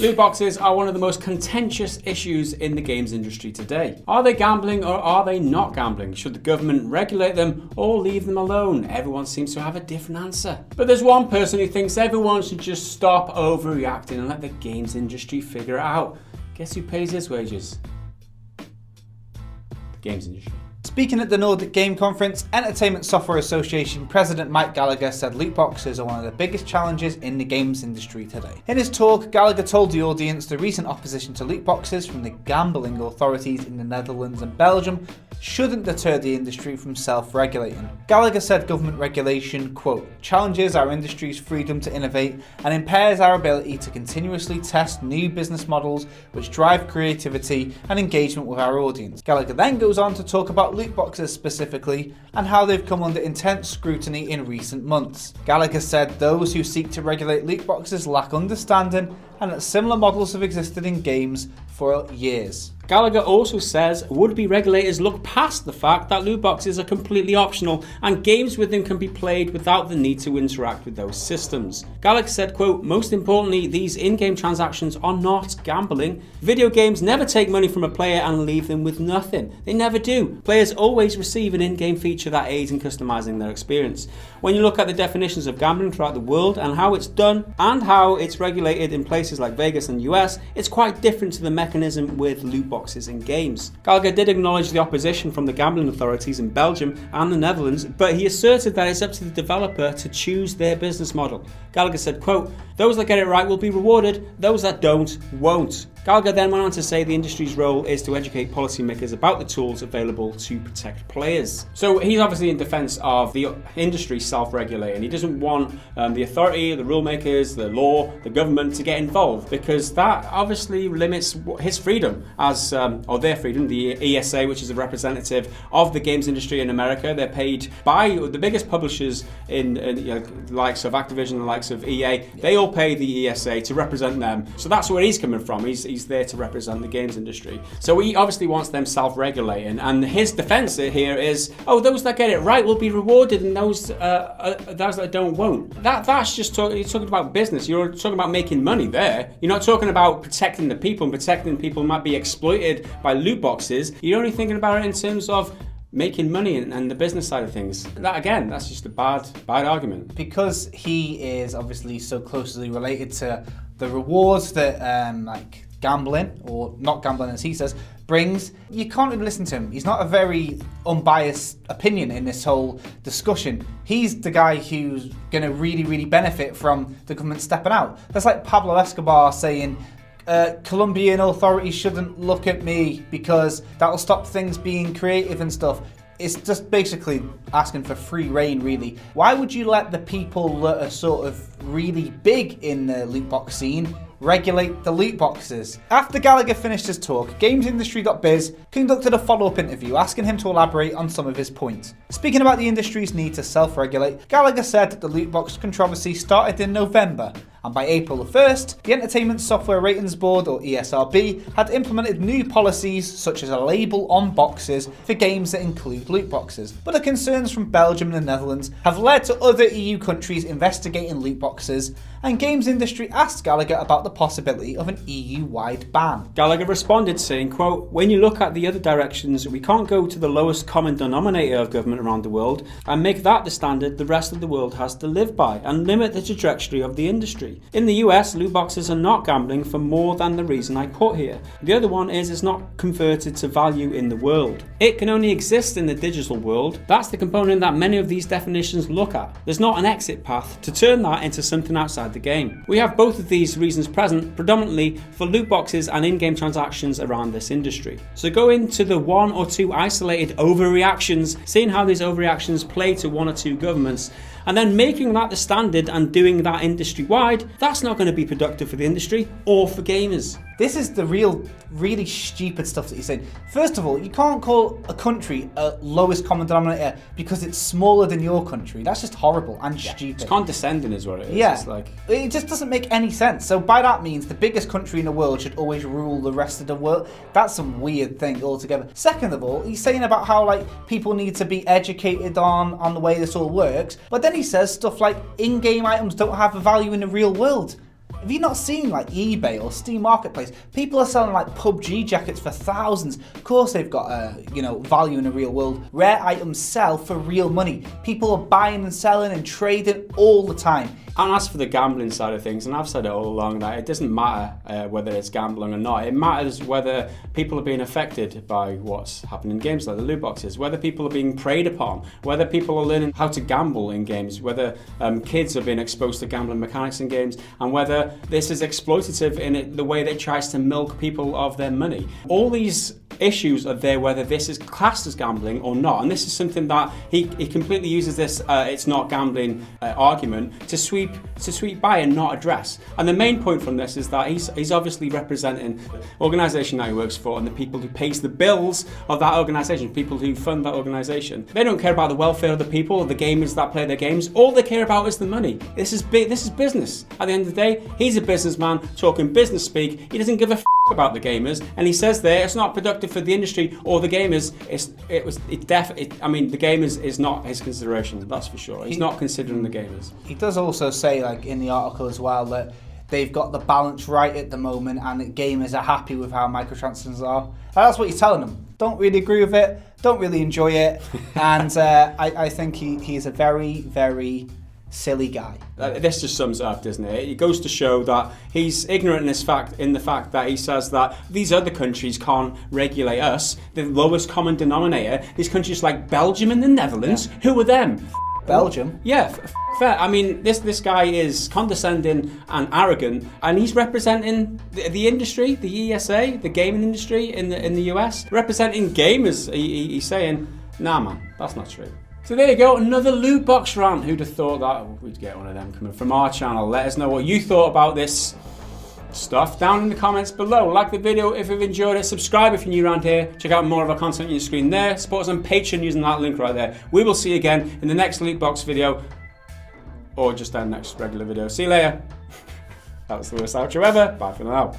Loot boxes are one of the most contentious issues in the games industry today. Are they gambling or are they not gambling? Should the government regulate them or leave them alone? Everyone seems to have a different answer. But there's one person who thinks everyone should just stop overreacting and let the games industry figure it out. Guess who pays his wages? The games industry. Speaking at the Nordic Game Conference, Entertainment Software Association President Mike Gallagher said loot boxes are one of the biggest challenges in the games industry today. In his talk, Gallagher told the audience the recent opposition to loot boxes from the gambling authorities in the Netherlands and Belgium shouldn't deter the industry from self-regulating. Gallagher said government regulation, quote, challenges our industry's freedom to innovate and impairs our ability to continuously test new business models which drive creativity and engagement with our audience. Gallagher then goes on to talk about loot boxes specifically and how they've come under intense scrutiny in recent months. Gallagher said those who seek to regulate loot boxes lack understanding and that similar models have existed in games for years. Gallagher also says would-be regulators look past the fact that loot boxes are completely optional and games with them can be played without the need to interact with those systems. Gallagher said, quote, most importantly, these in-game transactions are not gambling. Video games never take money from a player and leave them with nothing. They never do. Players always receive an in-game feature that aids in customizing their experience. When you look at the definitions of gambling throughout the world and how it's done and how it's regulated in places like Vegas and US, it's quite different to the mechanism with loot boxes in games. Gallagher did acknowledge the opposition from the gambling authorities in Belgium and the Netherlands, but he asserted that it's up to the developer to choose their business model. Gallagher said, quote, those that get it right will be rewarded, those that don't, won't. Gallagher then went on to say the industry's role is to educate policymakers about the tools available to protect players. So he's obviously in defense of the industry self-regulating. He doesn't want the authority, the rule makers, the law, the government to get involved because that obviously limits his freedom as, or their freedom, the ESA, which is a representative of the games industry in America. They're paid by the biggest publishers in the likes of Activision and the likes of EA. They all pay the ESA to represent them. So that's where he's coming from. He's there to represent the games industry. So he obviously wants them self-regulating, and his defense here is, oh, those that get it right will be rewarded, and those that don't won't. That's just you're talking about business. You're talking about making money there. You're not talking about protecting the people, and protecting people might be exploited by loot boxes. You're only thinking about it in terms of making money and the business side of things. That's just a bad argument. Because he is obviously so closely related to the rewards that like gambling, or not gambling as he says, brings, you can't really listen to him. He's not a very unbiased opinion in this whole discussion. He's the guy who's going to really benefit from the government stepping out. That's like Pablo Escobar saying, Colombian authorities shouldn't look at me because that'll stop things being creative and stuff. It's just basically asking for free reign, really. Why would you let the people that are sort of really big in the loot box scene regulate the loot boxes? After Gallagher finished his talk, GamesIndustry.biz conducted a follow-up interview asking him to elaborate on some of his points. Speaking about the industry's need to self-regulate, Gallagher said that the loot box controversy started in November, and by April the 1st, the Entertainment Software Ratings Board, or ESRB, had implemented new policies such as a label on boxes for games that include loot boxes. But the concerns from Belgium and the Netherlands have led to other EU countries investigating loot boxes, and games industry asked Gallagher about the possibility of an EU-wide ban. Gallagher responded saying, quote, when you look at the other directions, we can't go to the lowest common denominator of government around the world and make that the standard the rest of the world has to live by and limit the trajectory of the industry. In the US, loot boxes are not gambling for more than the reason I put here. The other one is it's not converted to value in the world. It can only exist in the digital world. That's the component that many of these definitions look at. There's not an exit path to turn that into something outside the game. We have both of these reasons present, predominantly for loot boxes and in-game transactions around this industry. So go into the one or two isolated overreactions, seeing how these overreactions play to one or two governments, and then making that the standard and doing that industry-wide, that's not going to be productive for the industry or for gamers. This is the really stupid stuff that he's saying. First of all, you can't call a country a lowest common denominator because it's smaller than your country. That's just horrible and stupid. It's condescending is what it is. Yeah, It's it just doesn't make any sense. So by that means, the biggest country in the world should always rule the rest of the world. That's some weird thing altogether. Second of all, he's saying about how people need to be educated on the way this all works, but then he says stuff like in-game items don't have a value in the real world. Have you not seen like eBay or Steam Marketplace? People are selling like PUBG jackets for thousands. Of course they've got value in the real world. Rare items sell for real money. People are buying and selling and trading all the time. And as for the gambling side of things, and I've said it all along, that it doesn't matter whether it's gambling or not. It matters whether people are being affected by what's happening in games like the loot boxes, whether people are being preyed upon, whether people are learning how to gamble in games, whether kids are being exposed to gambling mechanics in games, and whether this is exploitative in the way that it tries to milk people of their money. All these issues are there whether this is classed as gambling or not, and this is something that he completely uses this it's not gambling argument to sweep by and not address. And the main point from this is that he's obviously representing the organisation that he works for and the people who pays the bills of that organisation, people who fund that organisation. They don't care about the welfare of the people or the gamers that play their games. All they care about is the money. This is business. At the end of the day, he's a businessman talking business speak. He doesn't give a about the gamers, and he says there it's not productive for the industry or the gamers. The gamers is not his consideration, that's for sure. He's not considering the gamers. He does also say, like in the article as well, that they've got the balance right at the moment and that gamers are happy with how microtransactions are. And that's what he's telling them. Don't really agree with it, don't really enjoy it, and I think he's a very, very silly guy. This just sums it up, doesn't it? It goes to show that he's ignorant in the fact that he says that these other countries can't regulate us, the lowest common denominator. These countries like Belgium and the Netherlands, who are them? Belgium? Yeah, fair. I mean, this guy is condescending and arrogant, and he's representing the industry, the ESA, the gaming industry in the US, representing gamers. He's saying, nah man, that's not true. So there you go, another loot box rant. Who'd have thought that we'd get one of them coming from our channel? Let us know what you thought about this stuff down in the comments below. Like the video if you've enjoyed it, subscribe if you're new around here, check out more of our content on your screen there, support us on Patreon using that link right there. We will see you again in the next loot box video, or just our next regular video. See you later. That was the worst outro ever. Bye for now.